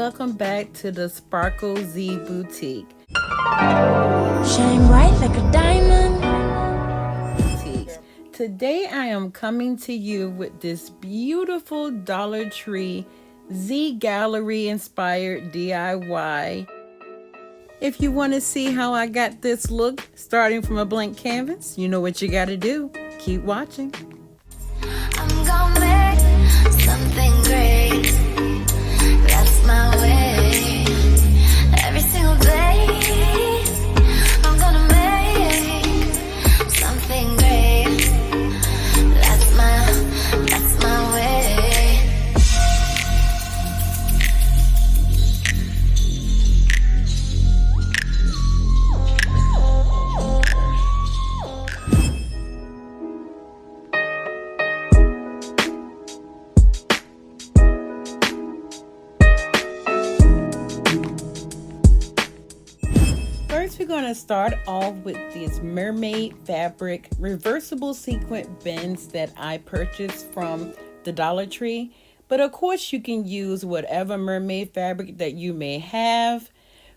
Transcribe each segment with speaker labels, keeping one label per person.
Speaker 1: welcome back to the ThesparkleZboutique.
Speaker 2: Shine bright like a diamond.
Speaker 1: Today I am coming to you with this beautiful Dollar Tree Z Gallerie inspired DIY. If you want to see how I got this look starting from a blank canvas, you know what you got to do. Keep watching.
Speaker 2: I'm gonna make something great. That's my way. Every single day, I'm gonna make something great. That's my way.
Speaker 1: First, we're going to start off with these Mermaid fabric reversible sequin bins that I purchased from the Dollar Tree. But of course, you can use whatever mermaid fabric that you may have.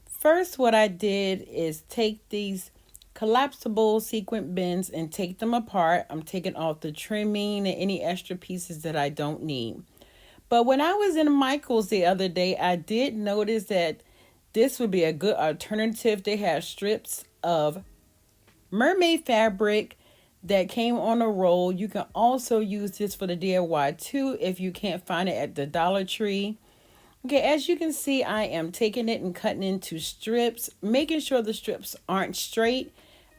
Speaker 1: First, what I did is take these collapsible sequin bins and take them apart. I'm taking off the trimming and any extra pieces that I don't need. But when I was in Michael's the other day, I did notice that this would be a good alternative. They have strips of mermaid fabric that came on a roll. You can also use this for the DIY too if you can't find it at the Dollar Tree. Okay, as you can see, I am taking it and cutting into strips, making sure the strips aren't straight.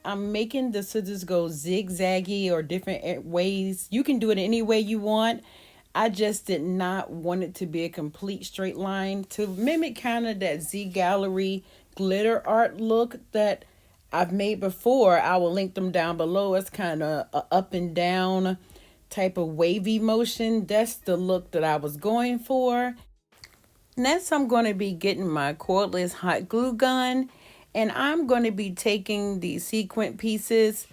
Speaker 1: I'm making the scissors go zigzaggy or different ways. You can do it any way you want. I just did not want it to be a complete straight line to mimic kind of that Z Gallerie glitter art look that I've made before. I will link them down below. It's kind of a up and down type of wavy motion. That's the look that I was going for. Next, I'm going to be getting my cordless hot glue gun, and I'm going to be taking the sequin pieces.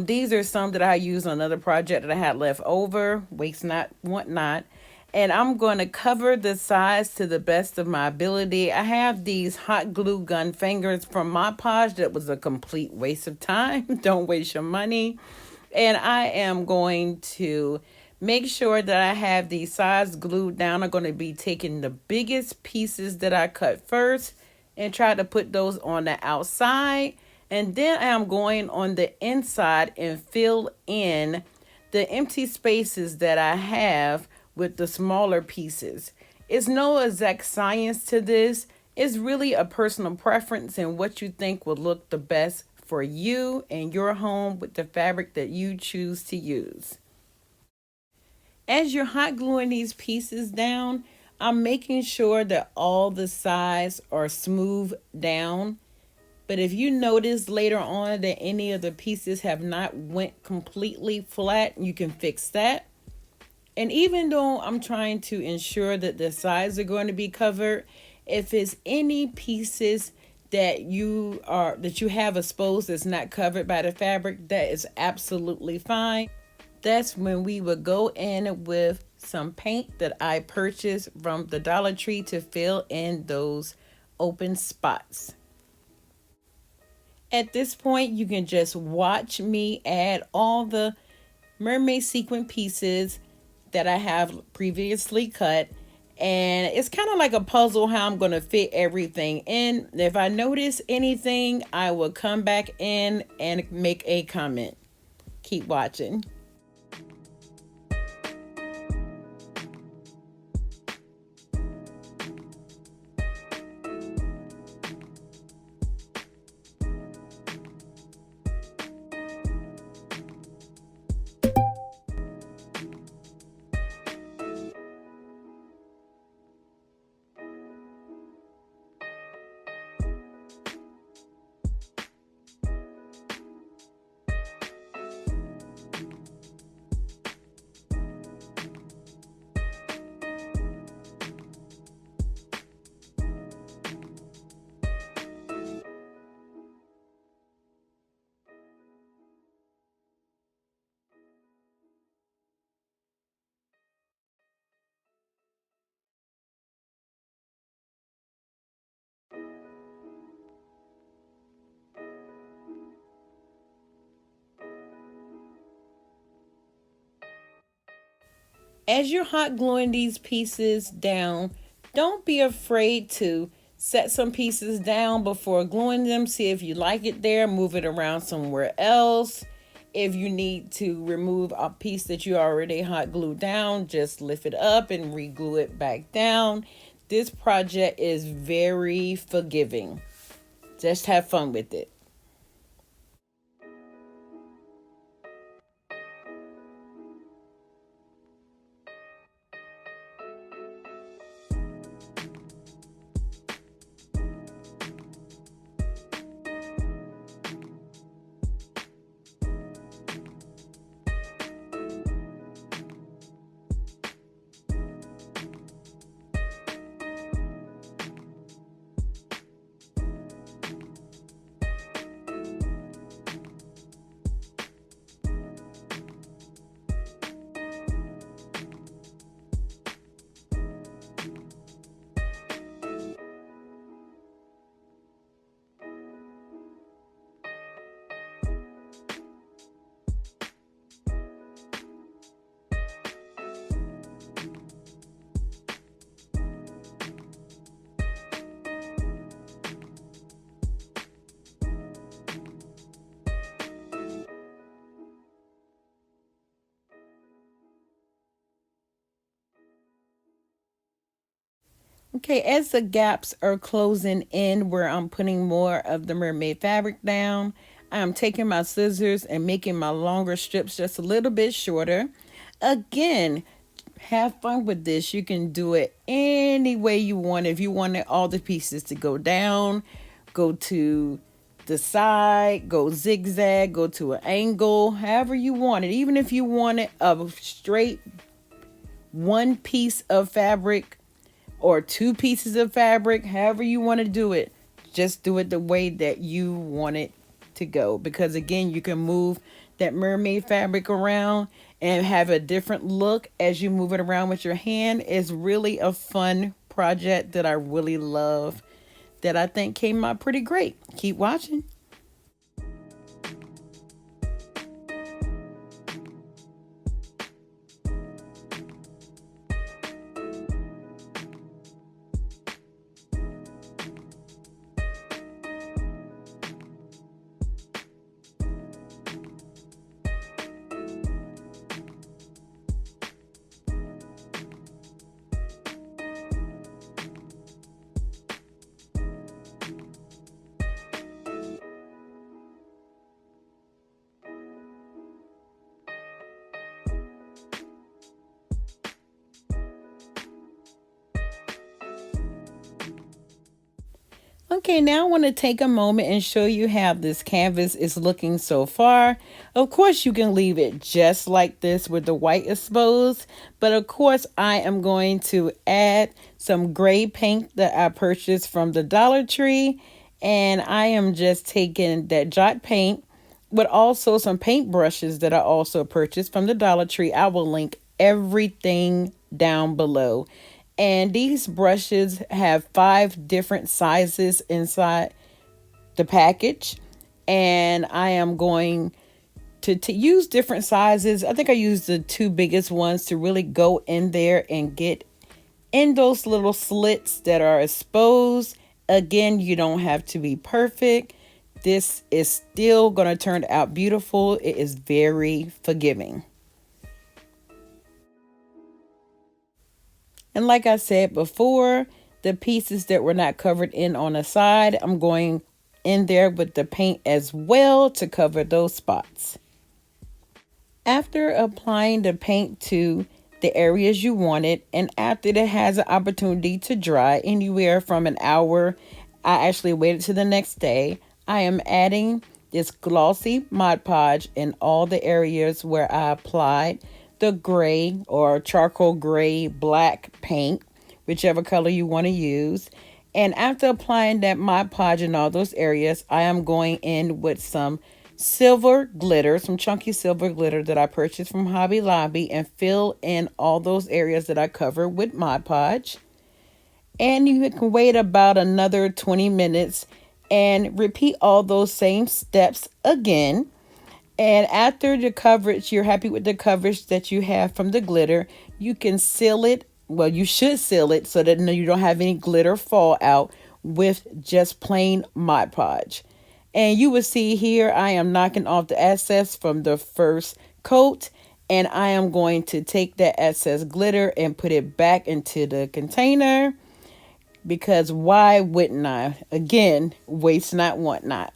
Speaker 1: These are some that I used on another project that I had left over, waste not, want not. And I'm going to cover the sides to the best of my ability. I have these hot glue gun fingers from my Podge that was a complete waste of time. Don't waste your money. And I am going to make sure that I have these sides glued down. I'm going to be taking the biggest pieces that I cut first and try to put those on the outside. And then I'm going on the inside and fill in the empty spaces that I have with the smaller pieces. It's no exact science to this. It's really a personal preference and what you think will look the best for you and your home with the fabric that you choose to use. As you're hot gluing these pieces down, I'm making sure that all the sides are smooth down. But if you notice later on that any of the pieces have not went completely flat, you can fix that. And even though I'm trying to ensure that the sides are going to be covered, if it's any pieces that you have exposed that's not covered by the fabric, that is absolutely fine. That's when we would go in with some paint that I purchased from the Dollar Tree to fill in those open spots. At this point, you can just watch me add all the mermaid sequin pieces that I have previously cut. And it's kind of like a puzzle how I'm going to fit everything in. If I notice anything, I will come back in and make a comment. Keep watching. As you're hot gluing these pieces down, don't be afraid to set some pieces down before gluing them. See if you like it there, move it around somewhere else. If you need to remove a piece that you already hot glued down, just lift it up and re-glue it back down. This project is very forgiving. Just have fun with it. Okay, as the gaps are closing in where I'm putting more of the mermaid fabric down, I'm taking my scissors and making my longer strips just a little bit shorter. Again, have fun with this. You can do it any way you want. If you wanted all the pieces to go down, go to the side, go zigzag, go to an angle, however you want it. Even if you wanted a straight one piece of fabric or two pieces of fabric, however you want to do it, just do it the way that you want it to go. Because again, you can move that mermaid fabric around and have a different look as you move it around with your hand. It's really a fun project that I really love, that I think came out pretty great. Keep watching. Okay, now I want to take a moment and show you how this canvas is looking so far. Of course, you can leave it just like this with the white exposed, but of course, I am going to add some gray paint that I purchased from the Dollar Tree, and I am just taking that Jot paint with also some paint brushes that I also purchased from the Dollar Tree. I will link everything down below. And these brushes have 5 different sizes inside the package. And I am going to use different sizes. I think I used the 2 biggest ones to really go in there and get in those little slits that are exposed. Again, you don't have to be perfect. This is still going to turn out beautiful. It is very forgiving. And like I said before, the pieces that were not covered in on the side, I'm going in there with the paint as well to cover those spots. After applying the paint to the areas you wanted, and after it has an opportunity to dry anywhere from an hour, I actually waited to the next day. I am adding this glossy Mod Podge in all the areas where I applied the gray or charcoal gray black paint, whichever color you want to use. And after applying that Mod Podge in all those areas, I am going in with some silver glitter, some chunky silver glitter that I purchased from Hobby Lobby, and fill in all those areas that I covered with Mod Podge. And you can wait about another 20 minutes and repeat all those same steps again. And after the coverage, you're happy with the coverage that you have from the glitter, you can seal it. Well, you should seal it so that you don't have any glitter fall out with just plain Mod Podge. And you will see here, I am knocking off the excess from the first coat. And I am going to take that excess glitter and put it back into the container. Because why wouldn't I? Again, waste not, want not.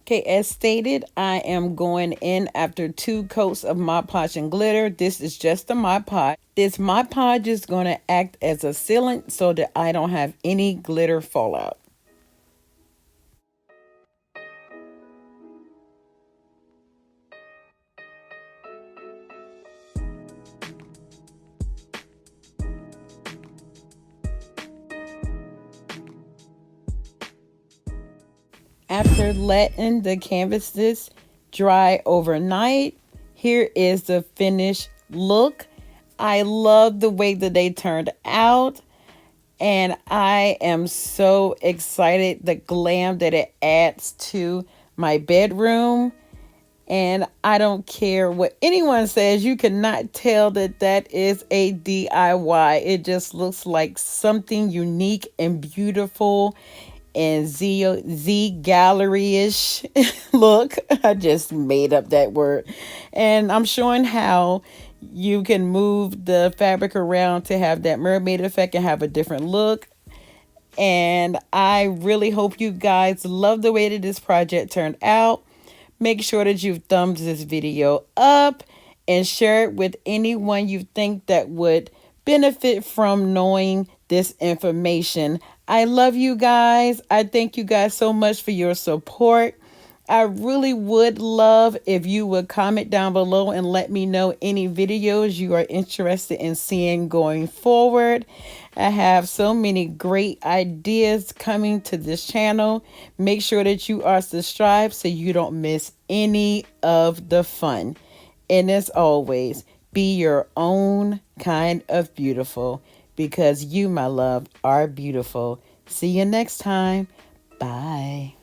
Speaker 1: Okay, as stated, I am going in after 2 coats of Mod Podge and glitter. This is just the Mod Podge. This Mod Podge is going to act as a sealant so that I don't have any glitter fallout. After letting the canvases dry overnight, here is the finished look. I love the way that they turned out, and I am so excited the glam that it adds to my bedroom. And I don't care what anyone says, you cannot tell that that is a DIY. It just looks like something unique and beautiful and Z gallery-ish look. I just made up that word. And I'm showing how you can move the fabric around to have that mermaid effect and have a different look. And I really hope you guys love the way that this project turned out. Make sure that you've thumbs this video up and share it with anyone you think that would benefit from knowing this information. I love you guys. I thank you guys so much for your support. I really would love if you would comment down below and let me know any videos you are interested in seeing going forward. I have so many great ideas coming to this channel. Make sure that you are subscribed so you don't miss any of the fun. And as always, be your own kind of beautiful, because you, my love, are beautiful. See you next time. Bye.